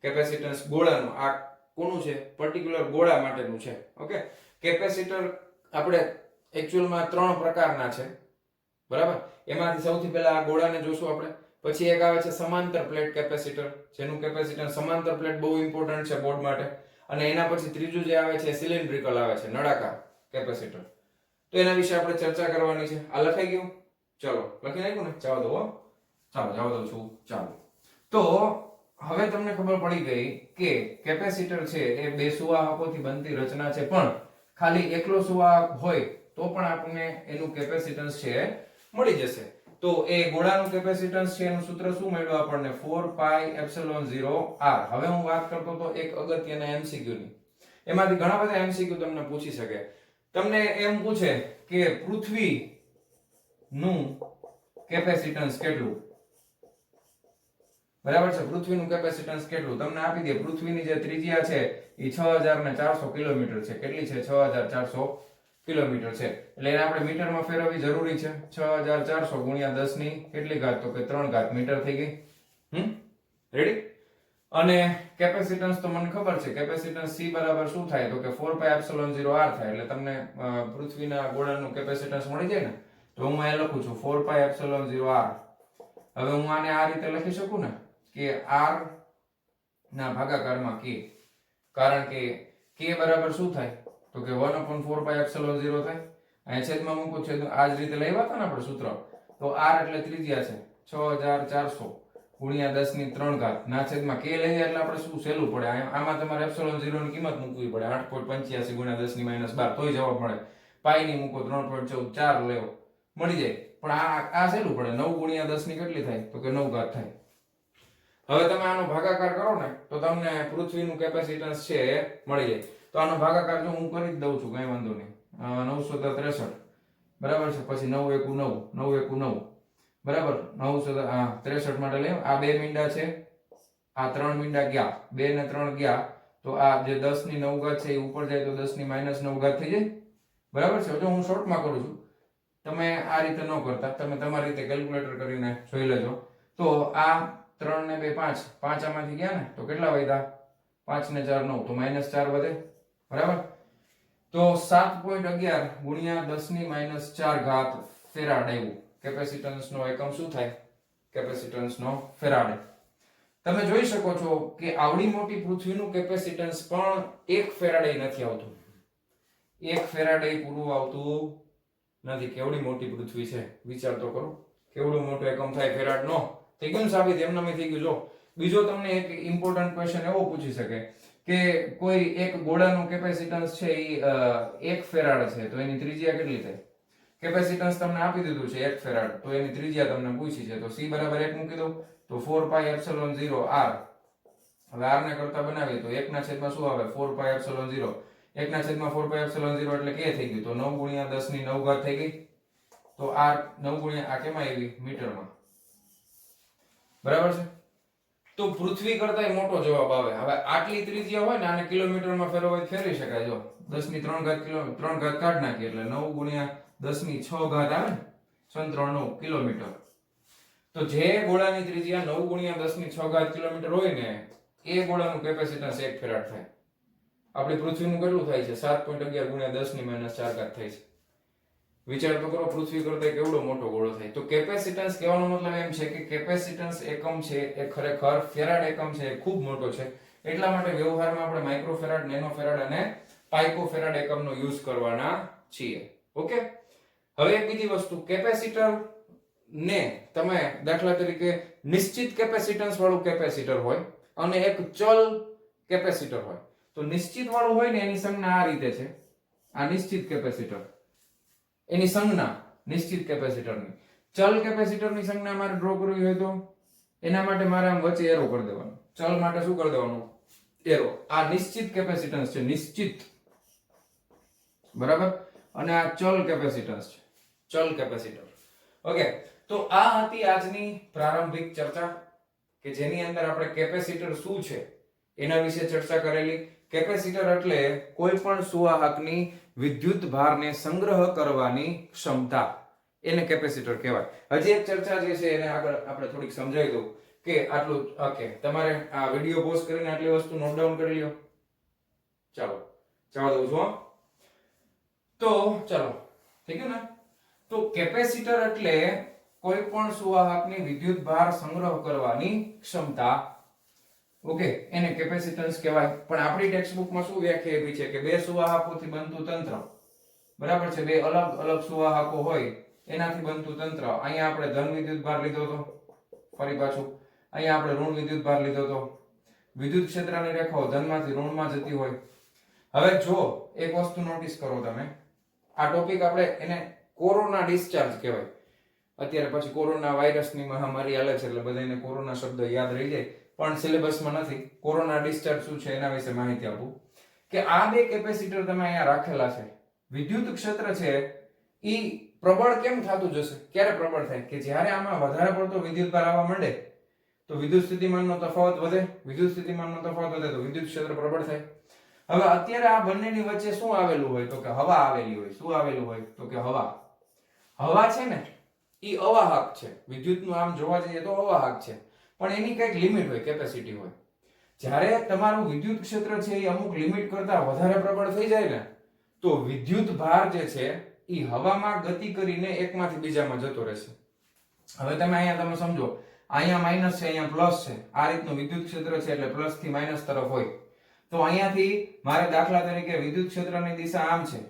[SPEAKER 1] કેપેસિટન્સ ગોળાનું આ કોનું છે? પર્ટિક્યુલર ગોળા માટેનું છે. ઓકે, કેપેસિટર આપણે એક્ચ્યુઅલમાં 3 પ્રકારના છે. બરાબર? એમાંથી સૌથી પહેલા આ ગોળાને જોશું આપણે. પછી એક આવે છે સમાંતર પ્લેટ કેપેસિટર, જેનું કેપેસિટન્સ સમાંતર પ્લેટ બહુ ઇમ્પોર્ટન્ટ છે બોર્ડ માટે. અને એના પછી ત્રીજું જે આવે છે સિલિન્ડ્રિકલ આવે છે, નળાકાર કેપેસિટર. તો એના વિશે આપણે ચર્ચા કરવાની છે. આ લખાઈ ગયું? ચલો લખી નાખ્યું ને? જવા દો. ચાલો જવા દઉં છું. ચાલો, તો હવે તમને ખબર પડી ગઈ કે કેપેસિટર છે એ બે સુવાહકોથી બનતી રચના છે. પણ ખાલી એકલો સુવાહક હોય તો પણ આપણને એનું કેપેસિટન્સ છે મળી જશે. તો એ ગોળાનું કેપેસિટન્સ છે એનું સૂત્ર શું મળ્યું આપણને? 4 પાઈ એપ્સિલોન 0 R. હવે હું વાત કરતો તો એક અગત્યના MCQ ની. એમાંથી ઘણા બધા MCQ તમને પૂછી શકે. તમને એમ પૂછે કે પૃથ્વી નું કેપેસિટન્સ કેટલું? બરાબર છે? પૃથ્વીનું કેપેસિટન્સ કેટલું તમને આપી દે. પૃથ્વીની જે ત્રિજ્યા છે એ 6400 કિલોમીટર છે. કેટલી છે? 6400 કિલોમીટર છે. એટલે એને આપણે મીટરમાં ફેરવવી જરૂરી છે. 6400 ગુણ્યા 10 ની કેટલી ઘાત? તો કે 3 ઘાત મીટર થઈ ગઈ. રેડી? અને કેપેસિટન્સ તો મને ખબર છે. કેપેસિટન્સ C બરાબર શું થાય? તો કે 4 પાઈ એપ્સિલોન 0 R થાય. એટલે તમને પૃથ્વીના ગોળાનું કેપેસિટન્સ મળી જાય ને. તો હું અહીં લખું છું 4 પાઈ એપ્સિલોન 0 R. હવે હું આને આ રીતે લખી શકું ને કે R ના ભાગાકારમાં K. કારણ કે K બરાબર શું થાય? તો કે 1/4 પાઈ એપ્સિલોન 0 થાય. અહીં છેદમાં મૂકું છે તો આ જ રીતે લેવા હતા ને આપણે સૂત્ર. તો R એટલે ત્રિજ્યા છે 6400 ગુણ્યા 10 ની 3 ઘાત ના છેદમાં K લઈએ એટલે આપણે શું સહેલું પડે. આમાં તમારે એપ્સિલોન 0 ની કિંમત મૂકવી પડે. 8.85 ગુણ્યા 10 ની -12 તોય જવાબ મળે. પાઈ ની મૂકો 3.14 લેવો મળી જાય. પણ આ સહેલું પડે. 9 ગુણ્યા 10 ની કેટલી થાય? તો કે 9 ઘાત થાય. હવે તમે આનો ભાગાકાર કરો ને તો તમને પૃથ્વીનું કેપેસિટન્સ છે એ મળી જાય. તો આનો ભાગાકાર જો હું કરી જ દઉં છું, કઈ વાંધો નહીં. 963 બરાબર છે. પછી 9 એકુ 9, 9 એકુ 9 બરાબર. 963 માટે લે. આ બે મીંડા છે, આ 3 મીંડા ગયા, 2 ને 3 ગયા. તો આ જે 10 ની 9 ઘાત છે એ ઉપર જાય તો 10 ની -9 ઘાત થઈ જાય. બરાબર છે? જો હું શોર્ટમાં કરું છું, તમે આ રીતે ન કરતા, તમે તમારી રીતે કેલ્ક્યુલેટર કરીને જોઈ લેજો. તો આ 3 ને 2 5, 5 આમાંથી ગયા ને તો કેટલા વધ્યા? 5 ને 4 9, તો -4 વધે, બરાબર? તો 7.11 ગુણ્યા 10 ની -4 ઘાત ફેરાડ આવ્યું. કેપેસિટન્સ નો એકમ શું થાય? કેપેસિટન્સ નો ફેરાડ. તમે જોઈ શકો છો કે આવડી મોટી પૃથ્વીનું કેપેસિટન્સ પણ 1 ફેરાડે નથી આવતું. 1 ફેરાડે પૂરું આવતું નથી. કેવડી મોટી પૃથ્વી છે વિચાર તો કરો. કેવડું મોટું એકમ થાય ફેરાડ નો. થઈ ગયું સાબિત? એમનામાં થઈ ગયું. જો બીજો તમને એક ઇમ્પોર્ટન્ટ ક્વેશ્ચન એવો પૂછી શકે કે કોઈ એક ગોળાનું કેપેસિટન્સ છે એ 1 ફેરાડ છે, તો એની ત્રિજ્યા કેટલી થાય? કેપેસિટન્સ તમને આપી દીધું છે 1 ફેરાડ, તો એની ત્રિજ્યા તમને પૂછી છે, તો c બરાબર 1 મૂકી દો, તો 4πε0 r. હવે r ને કરતા બનાવીએ તો 1 ના છેદમાં શું આવે? 4πε0. 1 ના છેદમાં 4πε0 એટલે કે થઈ ગયું, તો 9 ગુણ્યા 10 ની 9 ઘાત થઈ ગઈ. તો આ 9 ગુણ્યા આ કેમાં આવી? મીટરમાં. બરાબર છે? તો પૃથ્વી કરતાય મોટો જવાબ આવે. હવે આટલી ત્રિજ્યા હોય ને, આને કિલોમીટરમાં ફેરવવા ફેરવી શકાય. જો 10 ની 3 ઘાત કિલોમીટર, 3 ઘાત કાઢ નાખીએ એટલે 9 ગુણ્યા 10 ની 6 ઘાત આવે ને, 639 કિલોમીટર. તો જે ગોળાની ત્રિજ્યા 9 ગુણ્યા 10 ની 6 ઘાત કિલોમીટર હોય ને, એ ગોળાનું કેપેસિટન્સ 1 ફેરાડ થાય. આપણી પૃથ્વીનું કેટલું થાય છે? 7.11 ગુણ્યા 10 ની -4 ઘાત થાય છે. વિચાર તો કરો, પૃથ્વી કરતા કેવડો મોટો ગોળો થાય. તો કેપેસિટન્સ કહેવાનો મતલબ એમ છે કે કેપેસિટન્સ એકમ છે એ ખરેખર ફેરાડ એકમ છે, એ ખૂબ મોટો છે. એટલા માટે વ્યવહારમાં આપણે માઇક્રોફેરાડ, નેનોફેરાડ અને પાઇકોફેરાડ એકમનો યુઝ કરવાના છીએ. ઓકે? હવે એક બીજી વસ્તુ, કેપેસિટર ને તમે દાખલા તરીકે નિશ્ચિત કેપેસિટન્સ વાળું કેપેસિટર હોય અને એક ચલ કેપેસિટર હોય. તો નિશ્ચિત વાળું હોય ને એની સંજ્ઞા આ રીતે છે. આ નિશ્ચિત કેપેસિટર, એની સંજ્ઞા નિશ્ચિત કેપેસિટરની. ચલ કેપેસિટરની સંજ્ઞા મારે ડ્રો કરવી હોય તો એના માટે મારે આમ વચ્ચે એરો કરી દેવાનો. ચલ માટે શું કરી દેવાનું? એરો. આ નિશ્ચિત કેપેસિટન્સ છે, નિશ્ચિત, બરાબર? અને આ ચલ કેપેસિટન્સ છે, ચલ કેપેસિટર. ઓકે, તો આ હતી આજની પ્રારંભિક ચર્ચા કે જેની અંદર આપણે કેપેસિટર શું છે એના વિશે ચર્ચા કરેલી. કેપેસિટર એટલે કોઈ પણ સુવાહકની વિદ્યુત ભારને સંગ્રહ કરવાની ક્ષમતા, એને કેપેસિટર કહેવાય. હજી એક ચર્ચા જે છે એને આગળ આપણે થોડીક સમજાવી દઉં કે આટલું. ઓકે, તમારે આ વિડિયો પોઝ કરીને આટલી વસ્તુ નોટ ડાઉન કરી લ્યો. ચાલો જવા દઉં છું. તો ચાલો, થઈ ગયું ને? તો કેપેસિટર એટલે કોઈ પણ સુવાહકની વિદ્યુત ભાર સંગ્રહ કરવાની ક્ષમતા. ઓકે, એને કેપેસિટન્સ કહેવાય. પણ આપણી ટેક્સ્ટબુકમાં શું વ્યાખ્યા આપી છે કે બે સુવાહકોથી બનતું તંત્ર, બરાબર છે? બે અલગ અલગ સુવાહકો હોય એનાથી બનતું તંત્ર. અહીંયા આપણે ધન વિદ્યુત ભાર લીધો હતો, ફરી પાછું અહીંયા આપણે ઋણ વિદ્યુત ભાર લીધો હતો. વિદ્યુત ક્ષેત્રની રેખાઓ ધનમાંથી ઋણમાં જતી હોય. હવે જો એક વસ્તુ નોટિસ કરો તમે, આ ટોપિક આપણે એને કોરોના ડિસ્ચાર્જ કહેવાય. અત્યારે પછી કોરોના વાયરસની મહામારી હાલે છે એટલે બધાને કોરોના શબ્દ યાદ રહી જાય, પણ સિલેબસમાં નથી. કોરોના ડિસ્ચાર્જ શું છે એના વિશે માહિતી આપું કે આ બે કેપેસિટર તમે અહીંયા રાખેલા છે. વિદ્યુત ક્ષેત્ર છે ઈ પ્રબળ કેમ થતું જશે? ક્યારે પ્રબળ થાય? કે જ્યારે આમાં વધારે પડતો વિદ્યુત ભાર આવવા માંડે તો વિદ્યુત સ્થિતિમાનનો તફાવત વધે. વિદ્યુત સ્થિતિમાનનો તફાવત વધે તો વિદ્યુત ક્ષેત્ર પ્રબળ થાય. હવે અત્યારે આ બંનેની વચ્ચે શું આવેલું હોય? તો કે હવા આવેલી હોય. શું આવેલું હોય? તો કે હવા. હવા છે ને ઈ અવાહક છે. વિદ્યુતનું આમ જોવા જઈએ તો અવાહક છે, પણ એની કઈક લિમિટ હોય, કેપેસિટી હોય. જ્યારે તમારું વિદ્યુત ક્ષેત્ર છે એ અમુક લિમિટ કરતા વધારે પ્રબળ થઈ જાય ને, તો વિદ્યુત ભાર જે છે એ હવામાં ગતિ કરીને એકમાંથી બીજામાં જતો રહેશે. હવે તમે અહીંયા તમે સમજો, અહીંયા માઇનસ છે, અહીંયા પ્લસ છે. આ રીતનું વિદ્યુત ક્ષેત્ર છે એટલે પ્લસ થી માઇનસ તરફ હોય. તો અહીંયાથી મારે દાખલા તરીકે વિદ્યુત ક્ષેત્રની દિશા આમ છે,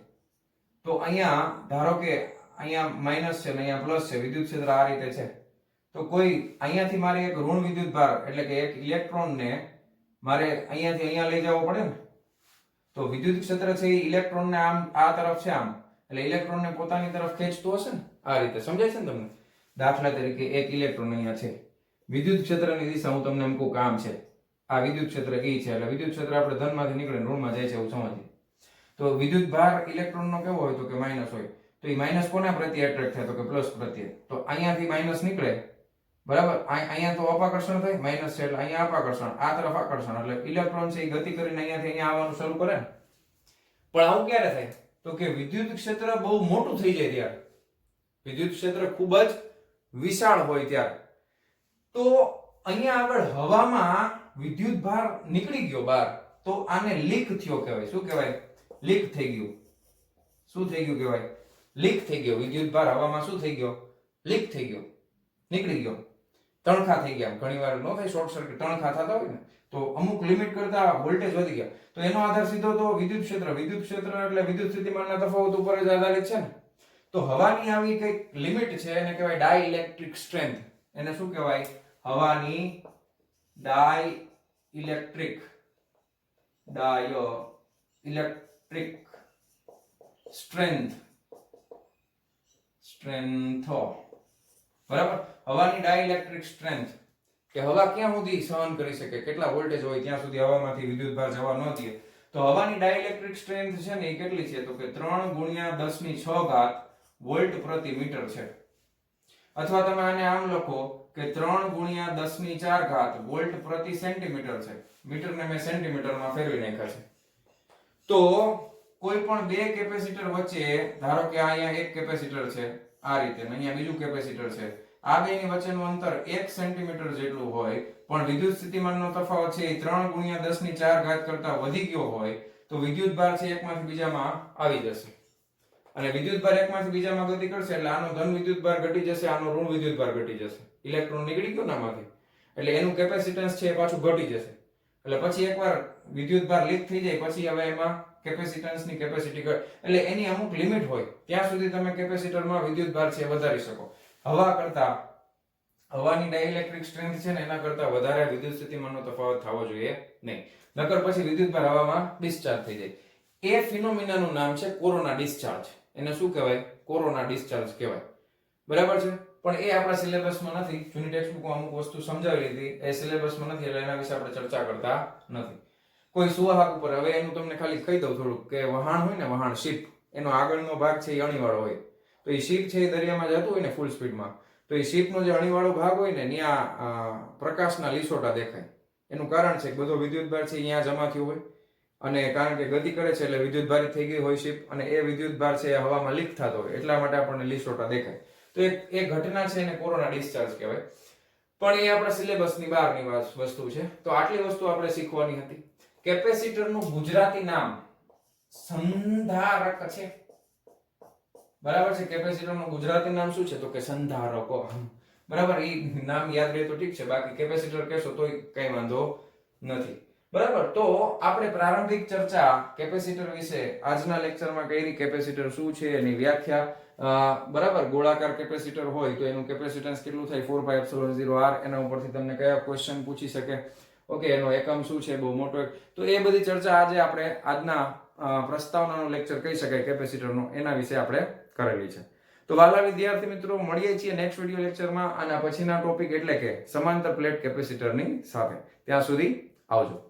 [SPEAKER 1] તો અહીંયા ધારો કે અહીંયા માઇનસ છે ને અહીંયા પ્લસ છે, વિદ્યુત ક્ષેત્ર આ રીતે છે. તો કોઈ અહીંયાથી મારે એક ઋણ વિદ્યુત ભાર એટલે કે એક ઇલેક્ટ્રોનને મારે અહીંયાથી અહીંયા લઈ જવો પડે ને, તો વિદ્યુત ક્ષેત્ર છે એ ઇલેક્ટ્રોનને આમ આ તરફ છે આમ, એટલે ઇલેક્ટ્રોનને પોતાની તરફ ખેંચતું હશે ને, આ રીતે. સમજાય છે ને તમને? દાખલા તરીકે એક ઇલેક્ટ્રોન અહીંયા છે, વિદ્યુત ક્ષેત્રની દિશા હું તમને એમ કહું કામ છે, આ વિદ્યુત ક્ષેત્ર એ છે, એટલે વિદ્યુત ક્ષેત્ર આપણે ધનમાંથી નીકળે ઋણમાં જાય છે એવું સમજીએ. તો વિદ્યુત ભાર ઇલેક્ટ્રોનનો કેવો હોય? તો કે માઇનસ હોય. તો એ માઇનસ કોના પ્રત્યે એટ્રેક્ટ થાય? તો કે પ્લસ પ્રત્યે. તો અહીંયાથી માઇનસ નીકળે, બરાબર? અહીંયા તો અપાકર્ષણ થાય, માઇનસ છે એટલે અહીંયા અપાકર્ષણ, આ તરફ આકર્ષણ, એટલે ઇલેક્ટ્રોન છે એ ગતિ કરીને અહીંયાથી અહીંયા આવવાનું શરૂ કરે ને. પણ આવું ક્યારે થાય? તો કે વિદ્યુત ક્ષેત્ર બહુ મોટું થઈ જાય ત્યારે, વિદ્યુત ક્ષેત્ર ખૂબ જ વિશાળ હોય ત્યારે. તો અહીંયા આગળ હવામાં વિદ્યુત ભાર નીકળી ગયો બહાર, તો આને લીક થયો કહેવાય. શું કહેવાય? લીક થઈ ગયું. શું થઈ ગયું કહેવાય? લીક થઈ ગયો. વિદ્યુત ભાર હવામાં શું થઈ ગયો? લીક થઈ ગયો, નીકળી ગયો, તણખા થઈ ગયા. ઘણીવાર ન થાય શોર્ટ સર્કિટ, તણખા થતા હોય ને, તો અમુક લિમિટ કરતા વોલ્ટેજ વધી ગયા. તો એનો આધાર સીધો તો વિદ્યુત ક્ષેત્ર. વિદ્યુત ક્ષેત્ર એટલે વિદ્યુત સ્થિતિમાનના તફાવત ઉપર જ આધારિત છે ને. તો હવાની આવી કઈક લિમિટ છે, એને કહેવાય ડાઇલેક્ટ્રિક સ્ટ્રેન્થ. એને શું કહેવાય? હવાની ડાઇલેક્ટ્રિક સ્ટ્રેન્થ. બરાબર? હવાની ડાઇલેક્ટ્રિક સ્ટ્રેન્થ કે હવા ક્યાં સુધી સહન કરી શકે, કેટલા વોલ્ટેજ હોય ત્યાં સુધી હવામાંથી વિદ્યુત ભાર જવા ન દે. તો હવાની ડાઇલેક્ટ્રિક સ્ટ્રેન્થ છે ને એ કેટલી છે? તો કે 3 ગુણ્યા 10⁶ વોલ્ટ પ્રતિ મીટર છે. અથવા તમે આને આમ લખો કે 3 ગુણ્યા 10⁴ વોલ્ટ પ્રતિ સેન્ટીમીટર છે. મીટરને મેં સેન્ટીમીટરમાં ફેરવી નાખ્યા છે. તો કોઈ પણ બે કેપેસિટર વચ્ચે, ધારો કે અહીંયા એક કેપેસિટર છે આ રીતે, અને અહીંયા બીજું કેપેસિટર છે, આ બેની વચ્ચેનું અંતર 1 સેન્ટીમીટર જેટલું હોય, પણ વિદ્યુત સ્થિતિમાનનો તફાવત છે એ 3 ગુણ્યા 10⁴ કરતા વધી ગયો હોય, તો વિદ્યુત ભાર છે એકમાંથી બીજામાં આવી જશે. અને વિદ્યુત ભાર એકમાંથી બીજામાં ગતિ કરશે એટલે આનો ધન વિદ્યુત ભાર ઘટી જશે, આનો ઋણ વિદ્યુત ભાર ઘટી જશે. ઇલેક્ટ્રોન નીકળી ગયો આમાંથી, એટલે એનું કેપેસિટન્સ છે એ પાછું ઘટી જશે. એટલે પછી એકવાર વિદ્યુત ભાર લીક થઈ જાય પછી હવે એમાં કેપેસિટન્સની કેપેસિટી એટલે એની અમુક લિમિટ હોય ત્યાં સુધી તમે કેપેસિટરમાં વિદ્યુત ભાર છે વધારી શકો. હવા કરતા, હવાની ડાઇલેક્ટ્રિક સ્ટ્રેન્થ છે ને એના કરતા વધારે વિદ્યુત સ્થિતિમાનનો તફાવત થવો જોઈએ નહીં, નકર પછી વિદ્યુત ભાર હવામાં ડિસ્ચાર્જ થઈ જાય. એ ફિનોમિનાનું નામ છે કોરોના ડિસ્ચાર્જ. એને શું કહેવાય? કોરોના ડિસ્ચાર્જ કહેવાય. બરાબર છે? પણ એ આપણા સિલેબસમાં નથી. જૂની ટેક્સ્ટબુકમાં અમુક વસ્તુ સમજાવી લીધી, એ સિલેબસમાં નથી, એટલે એના વિશે આપણે ચર્ચા કરતા નથી. કોઈ સુવાહક ઉપર, હવે એનું તમને ખાલી કહી દઉં થોડુંક, કે વહાણ હોય ને, વહાણ, શિપ, એનો આગળનો ભાગ છે એ અણીવાળો હોય. તો એ શિપ છે એ દરિયામાં જતું હોય ને ફૂલ સ્પીડમાં, તો એ શિપનો જે અણીવાળો ભાગ હોય ને ત્યાં પ્રકાશના લીસોટા દેખાય. એનું કારણ છે કે બધો વિદ્યુત ભાર છે અહીંયા જમા થયો હોય, અને કારણ કે ગતિ કરે છે એટલે વિદ્યુત ભારિત થઈ ગઈ હોય શિપ, અને એ વિદ્યુત ભાર છે એ હવામાં લીક થતો હોય, એટલા માટે આપણને લીસોટા દેખાય. તો એ ઘટના છે એને કોરોના ડિસ્ચાર્જ કહેવાય. પણ એ આપણા સિલેબસની બહારની વસ્તુ છે. તો આટલી વસ્તુ આપણે શીખવાની હતી. કેપેસિટરનું ગુજરાતી નામ સંધારક છે. બરાબર છે? કેપેસિટરનું ગુજરાતી નામ શું છે? તો કે સંધારકો. બરાબર? એ નામ યાદ રહે તો ઠીક છે, બાકી કેપેસિટર કહેશો તોય કઈ વાંધો નથી. બરાબર? તો આપણે પ્રારંભિક ચર્ચા કેપેસિટર વિશે આજના લેક્ચરમાં કરી. કેપેસિટર શું છે, એની વ્યાખ્યા, બરાબર? ગોળાકાર કેપેસિટર હોય તો એનું કેપેસિટન્સ કેટલું થાય? 4πε0r. એના ઉપરથી તમને કયા ક્વેશ્ચન પૂછી શકે, ઓકે, એનો એકમ શું છે, બહુ મોટો. તો એ બધી ચર્ચા આજે આપણે આજના પ્રસ્તાવનાનો લેક્ચર કહી શકાય કેપેસિટરનો, એના વિશે આપણે કરેલી છે. તો વાલા વિદ્યાર્થી મિત્રો, મળીએ છીએ નેક્સ્ટ વિડિયો લેક્ચરમાં આના પછીના ટોપિક એટલે કે સમાંતર પ્લેટ કેપેસિટરની સાથે. ત્યાં સુધી આવજો.